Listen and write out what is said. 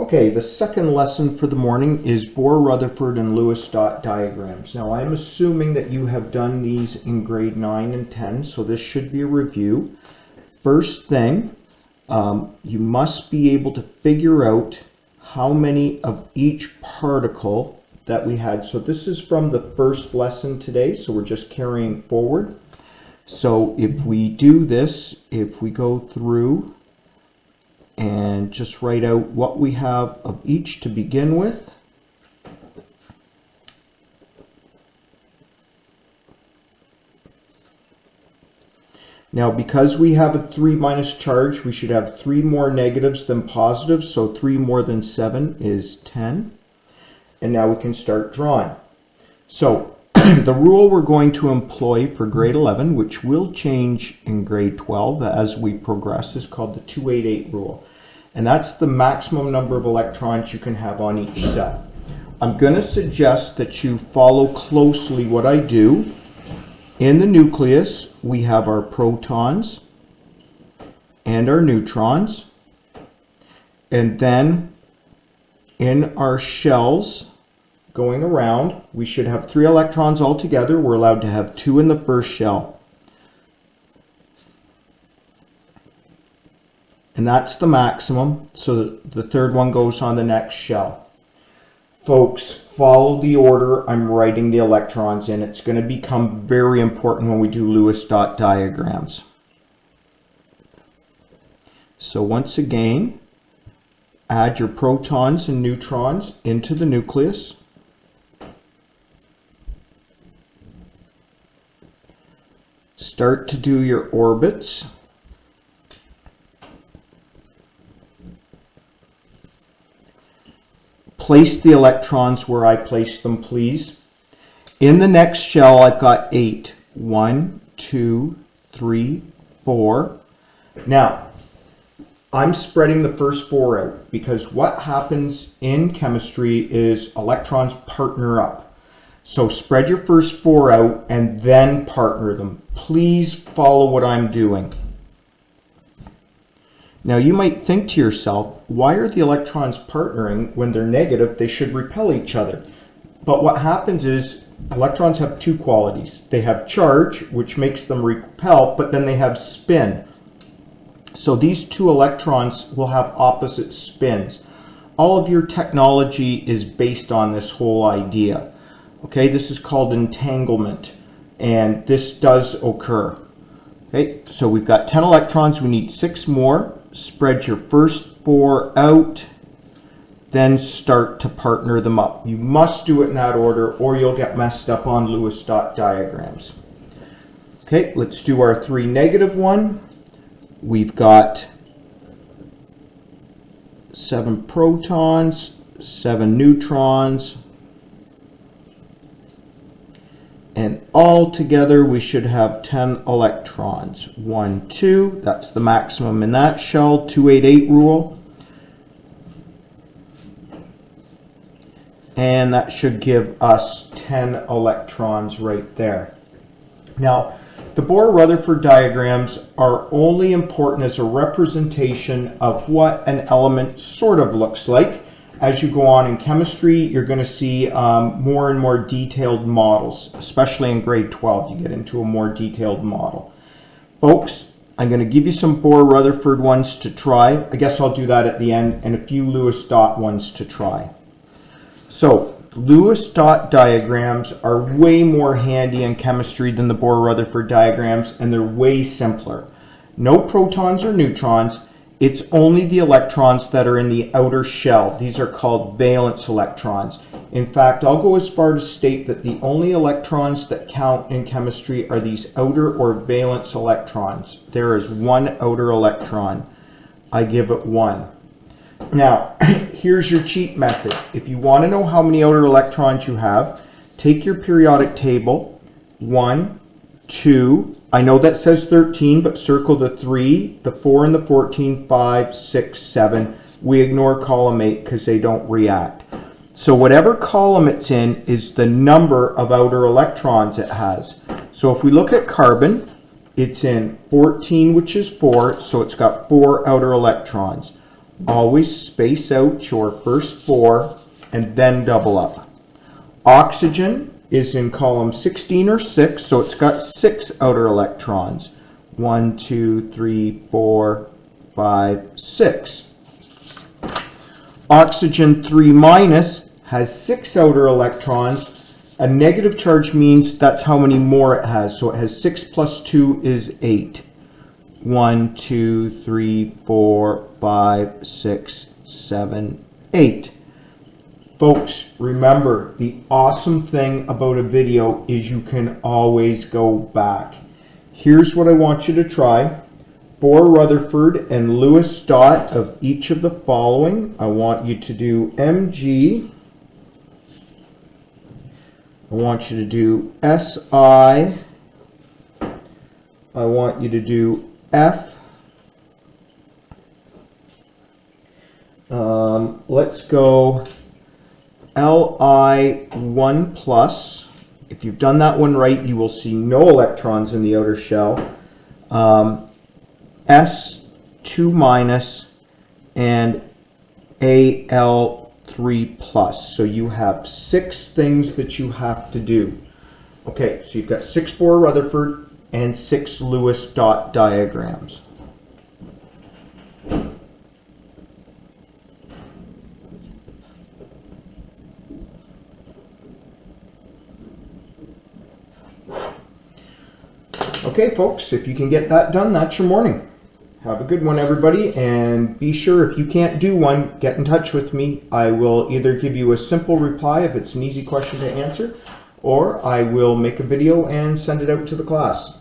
Okay, the second lesson for the morning is Bohr, Rutherford, and Lewis dot diagrams. Now, I'm assuming that you have done these in grade 9 and 10, so this should be a review. First thing, you must be able to figure out how many of each particle that we had. So this is from the first lesson today, so we're just carrying forward. So if we do this, if we go through and just write out what we have of each to begin with. Now, because we have a 3 minus charge, we should have 3 more negatives than positives, so 3 more than 7 is 10. And now we can start drawing. So the rule we're going to employ for grade 11, which will change in grade 12 as we progress, is called the 288 rule. And that's the maximum number of electrons you can have on each cell. I'm going to suggest that you follow closely what I do. In the nucleus, we have our protons and our neutrons. And then in our shells going around, we should have 3 electrons altogether. We're allowed to have 2 in the first shell. And that's the maximum, so the third one goes on the next shell. Folks, follow the order I'm writing the electrons in. It's going to become very important when we do Lewis dot diagrams. So once again, add your protons and neutrons into the nucleus. Start to do your orbits. Place the electrons where I place them, please. In the next shell, I've got 8. 1, 2, 3, 4. Now, I'm spreading the first 4 out because what happens in chemistry is electrons partner up. So spread your first 4 out and then partner them. Please follow what I'm doing. Now you might think to yourself, why are the electrons partnering when they're negative? They should repel each other. But what happens is electrons have 2 qualities. They have charge, which makes them repel, but then they have spin. So these 2 electrons will have opposite spins. All of your technology is based on this whole idea. Okay, this is called entanglement, and this does occur. Okay, so we've got 10 electrons, we need 6 more. Spread your first 4 out, then start to partner them up. You must do it in that order or you'll get messed up on Lewis dot diagrams. Okay, let's do our 3 negative one. We've got 7 protons, 7 neutrons, and all together we should have 10 electrons. 1, 2, that's the maximum in that shell, 288 rule. And that should give us 10 electrons right there. Now, the Bohr-Rutherford diagrams are only important as a representation of what an element sort of looks like. As you go on in chemistry, you're going to see more and more detailed models, especially in grade 12. You get into a more detailed model. Folks, I'm going to give you some Bohr-Rutherford ones to try. I guess I'll do that at the end, and a few Lewis dot ones to try. So, Lewis dot diagrams are way more handy in chemistry than the Bohr-Rutherford diagrams, and they're way simpler. No protons or neutrons. It's only the electrons that are in the outer shell. These are called valence electrons. In fact, I'll go as far to state that the only electrons that count in chemistry are these outer or valence electrons. There is 1 outer electron. I give it 1. Now, here's your cheat method. If you want to know how many outer electrons you have, take your periodic table. 1, 2, I know that says 13, but circle the 3, the 4, and the 14, 5, 6, 7. We ignore column 8 because they don't react. So whatever column it's in is the number of outer electrons it has. So if we look at carbon, it's in 14, which is 4, so it's got 4 outer electrons. always space out your first 4 and then double up. Oxygen is in column 16 or 6, so it's got 6 outer electrons. 1, 2, 3, 4, 5, 6. Oxygen 3 minus has 6 outer electrons. A negative charge means that's how many more it has. So it has 6 plus 2 is 8. 1, 2, 3, 4, 5, 6, 7, 8. Folks, remember, the awesome thing about a video is you can always go back. Here's what I want you to try. Bohr, Rutherford, and Lewis dot of each of the following. I want you to do Mg. I want you to do Si. I want you to do F. Let's go Li1 plus. If you've done that one right, you will see no electrons in the outer shell. S2 minus and Al3 plus. So you have 6 things that you have to do. Okay, so you've got 6 Bohr Rutherford and 6 Lewis dot diagrams. Okay, folks, if you can get that done, that's your morning. Have a good one, everybody, and be sure if you can't do one, get in touch with me. I will either give you a simple reply if it's an easy question to answer, or I will make a video and send it out to the class.